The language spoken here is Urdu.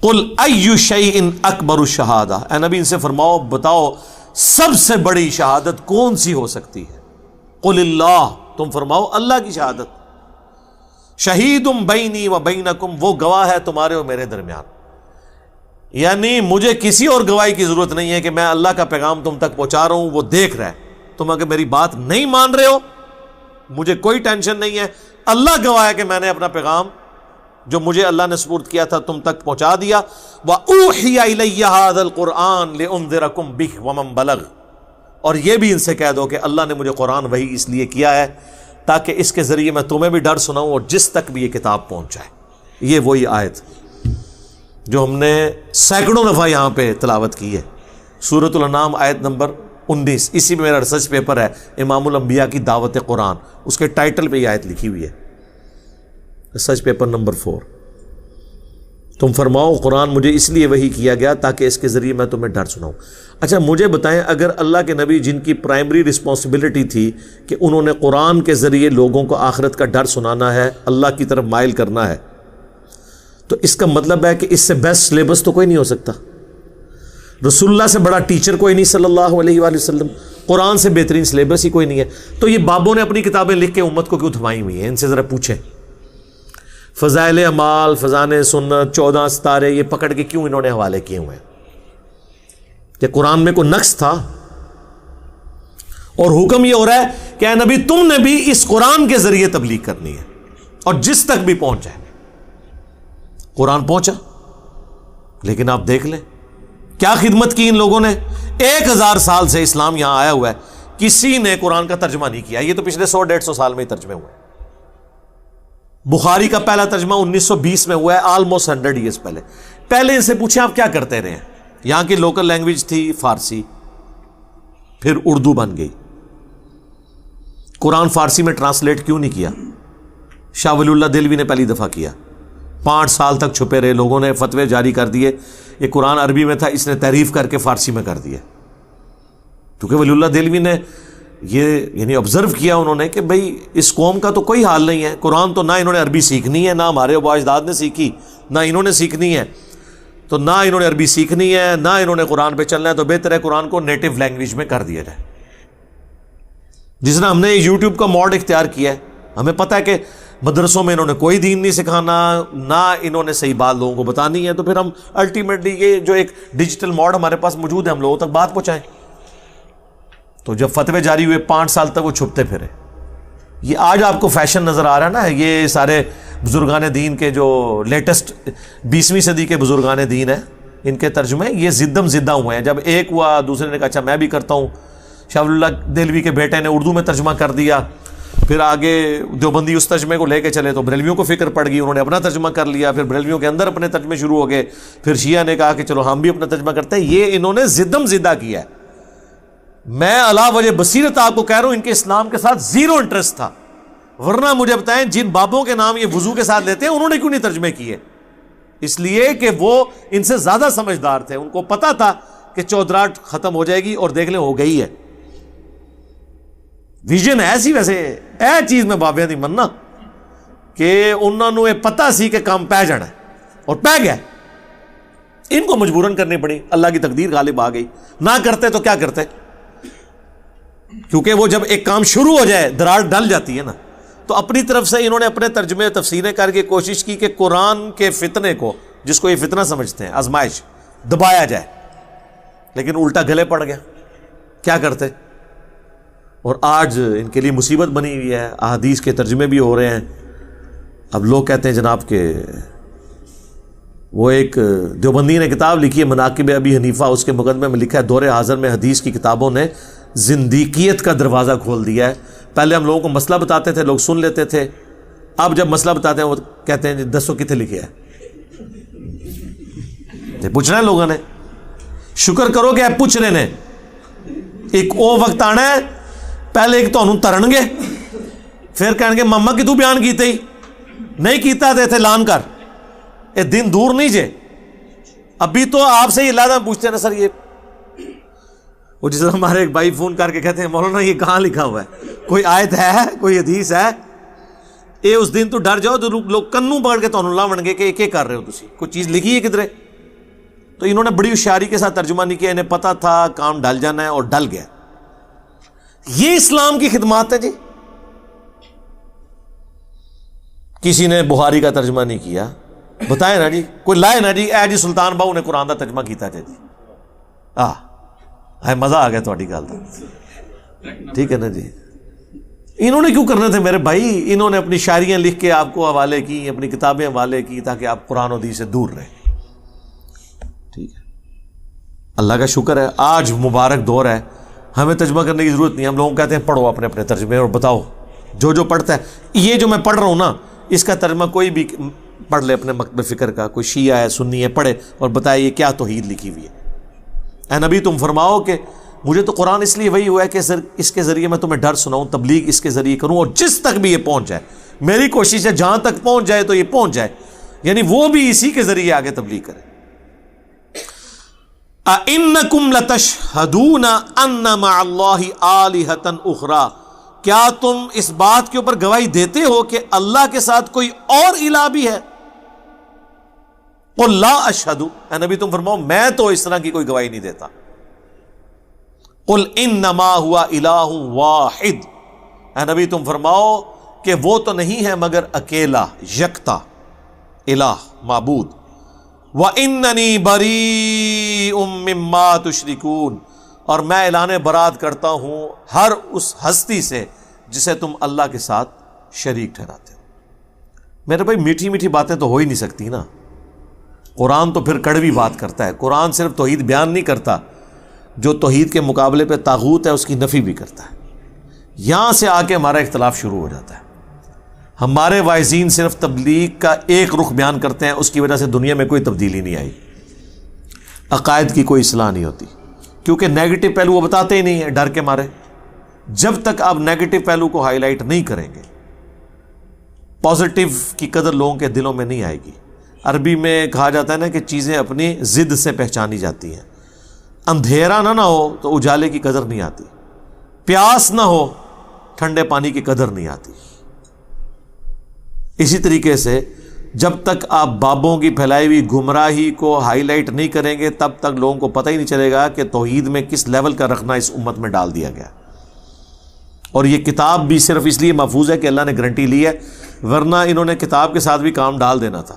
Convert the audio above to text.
قل ای شیء اکبر الشہادہ، اے نبی ان سے فرماؤ بتاؤ سب سے بڑی شہادت کون سی ہو سکتی ہے؟ قل اللہ، تم فرماؤ اللہ کی شہادت، شہید بینی و بینکم، وہ گواہ ہے تمہارے اور میرے درمیان، یعنی مجھے کسی اور گواہی کی ضرورت نہیں ہے کہ میں اللہ کا پیغام تم تک پہنچا رہا ہوں، وہ دیکھ رہا ہے، تم اگر میری بات نہیں مان رہے ہو مجھے کوئی ٹینشن نہیں ہے، اللہ گواہ ہے کہ میں نے اپنا پیغام جو مجھے اللہ نے سپرد کیا تھا تم تک پہنچا دیا۔ وَأُوحِيَ إِلَيَّ هَذَا الْقُرْآنُ لِأُنذِرَكُمْ بِهِ وَمَنْ بَلَغَ، اور یہ بھی ان سے کہہ دو کہ اللہ نے مجھے قرآن وحی اس لیے کیا ہے تاکہ اس کے ذریعے میں تمہیں بھی ڈر سناؤں اور جس تک بھی یہ کتاب پہنچ جائے۔ یہ وہی آیت جو ہم نے سینکڑوں دفعہ یہاں پہ تلاوت کی ہے، سورۃ الانعام آیت نمبر 19، اسی میں میرا ریسرچ پیپر ہے امام الانبیاء کی دعوت قرآن، اس کے ٹائٹل پہ یہ آیت لکھی ہوئی ہے، ریسرچ پیپر نمبر 4۔ تم فرماؤ قرآن مجھے اس لیے وحی کیا گیا تاکہ اس کے ذریعے میں تمہیں ڈر سناؤں۔ اچھا مجھے بتائیں، اگر اللہ کے نبی جن کی پرائمری رسپانسبلٹی تھی کہ انہوں نے قرآن کے ذریعے لوگوں کو آخرت کا ڈر سنانا ہے، اللہ کی طرف مائل کرنا ہے، تو اس کا مطلب ہے کہ اس سے بیسٹ سلیبس تو کوئی نہیں ہو سکتا، رسول اللہ سے بڑا ٹیچر کوئی نہیں صلی اللہ علیہ وآلہ وسلم، قرآن سے بہترین سلیبس ہی کوئی نہیں ہے۔ تو یہ بابوں نے اپنی کتابیں لکھ کے امت کو کیوں تھمائی ہوئی ہیں؟ ان سے ذرا پوچھیں، فضائل اعمال، فضائل سنت، 14 ستارے، یہ پکڑ کے کیوں انہوں نے حوالے کیے ہوئے ہیں؟ کہ قرآن میں کوئی نقص تھا؟ اور حکم یہ ہو رہا ہے کہ اے نبی تم نے بھی اس قرآن کے ذریعے تبلیغ کرنی ہے، اور جس تک بھی پہنچ جائے۔ قرآن پہنچا، لیکن آپ دیکھ لیں کیا خدمت کی ان لوگوں نے۔ 1000 سال سے اسلام یہاں آیا ہوا ہے، کسی نے قرآن کا ترجمہ نہیں کیا، یہ تو پچھلے 100-150 سال میں ہی ترجمے ہوئے۔ بخاری کا پہلا ترجمہ 1920 میں ہوا ہے، آلموسٹ 100 ایئرز پہلے۔ پہلے ان سے پوچھیں آپ کیا کرتے رہے ہیں؟ یہاں کی لوکل لینگویج تھی فارسی، پھر اردو بن گئی، قرآن فارسی میں ٹرانسلیٹ کیوں نہیں کیا؟ شاہ ولی اللہ دہلوی نے پہلی دفعہ کیا، 5 سال تک چھپے رہے، لوگوں نے فتوے جاری کر دیے، یہ قرآن عربی میں تھا، اس نے تحریف کر کے فارسی میں کر دیا، کیونکہ ولی اللہ دہلوی نے یہ یعنی آبزرو کیا انہوں نے کہ بھئی اس قوم کا تو کوئی حال نہیں ہے، قرآن تو نہ انہوں نے عربی سیکھنی ہے، نہ ہمارے آباء اجداد نے سیکھی، نہ انہوں نے سیکھنی ہے، تو نہ انہوں نے عربی سیکھنی ہے، نہ انہوں نے قرآن پہ چلنا ہے، تو بہتر ہے قرآن کو نیٹو لینگویج میں کر دیا جائے۔ جس طرح ہم نے یوٹیوب کا موڈ اختیار کیا ہے، ہمیں پتہ ہے کہ مدرسوں میں انہوں نے کوئی دین نہیں سکھانا، نہ انہوں نے صحیح بات لوگوں کو بتانی ہے، تو پھر ہم الٹیمیٹلی یہ جو ایک ڈیجیٹل موڈ ہمارے پاس موجود ہے ہم لوگوں تک بات پہنچائیں۔ تو جب فتوے جاری ہوئے 5 سال تک وہ چھپتے پھرے۔ یہ آج آپ کو فیشن نظر آ رہا ہے نا، یہ سارے بزرگان دین کے جو لیٹسٹ 20ویں صدی کے بزرگان دین ہیں، ان کے ترجمے یہ زدم زدہ ہوئے ہیں۔ جب ایک ہوا دوسرے نے کہا اچھا میں بھی کرتا ہوں، شاہ ولی اللہ دہلوی کے بیٹے نے اردو میں ترجمہ کر دیا، پھر آگے دیوبندی اس ترجمے کو لے کے چلے تو بریلویوں کو فکر پڑ گئی، انہوں نے اپنا ترجمہ کر لیا، پھر بریلویوں کے اندر اپنے ترجمے شروع ہو گئے، پھر شیعہ نے کہا کہ چلو ہم بھی اپنا ترجمہ کرتے ہیں۔ یہ انہوں نے زدم زدہ کیا ہے۔ میں علا وجہ بصیرت آپ کو کہہ رہا ہوں، ان کے اسلام کے ساتھ زیرو انٹرسٹ تھا، ورنہ مجھے بتائیں جن بابوں کے نام یہ وضو کے ساتھ لیتے ہیں انہوں نے کیوں نہیں ترجمے کیے؟ اس لیے کہ وہ ان سے زیادہ سمجھدار تھے، ان کو پتا تھا کہ چودراہٹ ختم ہو جائے گی، اور دیکھ لیں ہو گئی ہے۔ ویژن ایسی ویسے اے چیز میں بابیاں دی مننا کہ انہوں نے یہ پتا سی کہ کام پہ جانا ہے اور پہ گیا، ان کو مجبوراً کرنی پڑی، اللہ کی تقدیر غالب آ گئی۔ نہ کرتے تو کیا کرتے؟ کیونکہ وہ جب ایک کام شروع ہو جائے دراڑ ڈل جاتی ہے نا، تو اپنی طرف سے انہوں نے اپنے ترجمے تفسیریں کر کے کوشش کی کہ قرآن کے فتنے کو، جس کو یہ فتنہ سمجھتے ہیں آزمائش، دبایا جائے، لیکن الٹا گلے پڑ گیا۔ کیا کرتے؟ اور آج ان کے لیے مصیبت بنی ہوئی ہے، احادیث کے ترجمے بھی ہو رہے ہیں۔ اب لوگ کہتے ہیں جناب کہ وہ ایک دیوبندی نے کتاب لکھی ہے مناقب ابی حنیفہ، اس کے مقدمے میں لکھا ہے دور حاضر میں حدیث کی کتابوں نے زندیقیت کا دروازہ کھول دیا ہے۔ پہلے ہم لوگوں کو مسئلہ بتاتے تھے، لوگ سن لیتے تھے، اب جب مسئلہ بتاتے ہیں وہ کہتے ہیں دسو کتنے لکھے ہے، پوچھنا ہے لوگوں نے، شکر کرو کہ آپ پوچھ رہے نے۔ ایک او وقت آنا ہے پہلے ایک تو ترن گے، پھر کہیں گے مما کی تو بیان کیتے ہی نہیں کیتا تھے اعلان کر، یہ دن دور نہیں جے۔ ابھی تو آپ سے ہی اللہ پوچھتے ہیں نا سر، یہ وہ جس طرح ہمارے ایک بھائی فون کر کے کہتے ہیں مولانا یہ کہاں لکھا ہوا ہے، کوئی آیت ہے، کوئی حدیث ہے؟ یہ اس دن تو ڈر جاؤ تو لوگ کنوں پکڑ کے تمہیں لاون گے کہ کیا کر رہے ہو تسی، کوئی چیز لکھی ہے کدھر؟ تو انہوں نے بڑی ہوشیاری کے ساتھ ترجمہ نہیں کیا، انہیں پتا تھا کام ڈل جانا ہے اور ڈل گیا۔ یہ اسلام کی خدمات ہے جی۔ کسی نے بخاری کا ترجمہ نہیں کیا، بتائے نا جی، کوئی لائے نا جی، اے جی سلطان باؤ نے قرآن کا ترجمہ کیتا جی، مزہ آ گیا تھوڑی گل کا، ٹھیک ہے نا جی۔ انہوں نے کیوں کرنے تھے میرے بھائی؟ انہوں نے اپنی شاعریاں لکھ کے آپ کو حوالے کی، اپنی کتابیں حوالے کی تاکہ آپ قرآن و حدیث سے دور رہیں، ٹھیک ہے۔ اللہ کا شکر ہے آج مبارک دور ہے، ہمیں ترجمہ کرنے کی ضرورت نہیں۔ ہم لوگوں کہتے ہیں پڑھو اپنے اپنے ترجمے اور بتاؤ، جو پڑھتا ہے۔ یہ جو میں پڑھ رہا ہوں نا، اس کا ترجمہ کوئی بھی پڑھ لے اپنے مکتب فکر کا، کوئی شیعہ ہے سنی ہے، پڑھے اور بتائے یہ کیا توحید لکھی ہوئی ہے۔ اے نبی تم فرماؤ کہ مجھے تو قرآن اس لیے وہی ہوا ہے کہ اس کے ذریعے میں تمہیں ڈر سناؤں، تبلیغ اس کے ذریعے کروں، اور جس تک بھی یہ پہنچ جائے، میری کوشش ہے جہاں تک پہنچ جائے تو یہ پہنچ جائے، یعنی وہ بھی اسی کے ذریعے آگے تبلیغ کرے۔ اَإِنَّكُمْ لَتَشْهَدُونَ أَنَّ مَعَ اللَّهِ آلِهَةً أُخْرَى، کیا تم اس بات کے اوپر گواہی دیتے ہو کہ اللہ کے ساتھ کوئی اور الہ بھی ہے؟ قُلْ لَا أَشْهَدُ، اے نبی تم فرماؤ میں تو اس طرح کی کوئی گواہی نہیں دیتا۔ قُلْ إِنَّمَا هُوَ إِلَٰهٌ وَاحِدٌ، اے نبی تم فرماؤ کہ وہ تو نہیں ہے مگر اکیلا، یکتا الہ، معبود۔ وَإِنَّنِي بَرِيءٌ مِّمَّا تُشْرِكُونَ، اور میں اعلان برات کرتا ہوں ہر اس ہستی سے جسے تم اللہ کے ساتھ شریک ٹھہراتے ہو۔ میرے بھائی میٹھی میٹھی باتیں تو ہو ہی نہیں سکتی نا، قرآن تو پھر کڑوی بات کرتا ہے۔ قرآن صرف توحید بیان نہیں کرتا، جو توحید کے مقابلے پہ طاغوت ہے اس کی نفی بھی کرتا ہے۔ یہاں سے آ کے ہمارا اختلاف شروع ہو جاتا ہے۔ ہمارے واعظین صرف تبلیغ کا ایک رخ بیان کرتے ہیں، اس کی وجہ سے دنیا میں کوئی تبدیلی نہیں آئی، عقائد کی کوئی اصلاح نہیں ہوتی، کیونکہ نیگیٹو پہلو وہ بتاتے ہی نہیں ہیں ڈر کے مارے۔ جب تک آپ نیگیٹو پہلو کو ہائی لائٹ نہیں کریں گے، پازیٹیو کی قدر لوگوں کے دلوں میں نہیں آئے گی۔ عربی میں کہا جاتا ہے نا کہ چیزیں اپنی ضد سے پہچانی جاتی ہیں۔ اندھیرا نہ ہو تو اجالے کی قدر نہیں آتی، پیاس نہ ہو ٹھنڈے پانی کی قدر نہیں آتی۔ اسی طریقے سے جب تک آپ بابوں کی پھیلائی ہوئی گمراہی کو ہائی لائٹ نہیں کریں گے، تب تک لوگوں کو پتہ ہی نہیں چلے گا کہ توحید میں کس لیول کا رکھنا اس امت میں ڈال دیا گیا۔ اور یہ کتاب بھی صرف اس لیے محفوظ ہے کہ اللہ نے گارنٹی لی ہے، ورنہ انہوں نے کتاب کے ساتھ بھی کام ڈال دینا تھا۔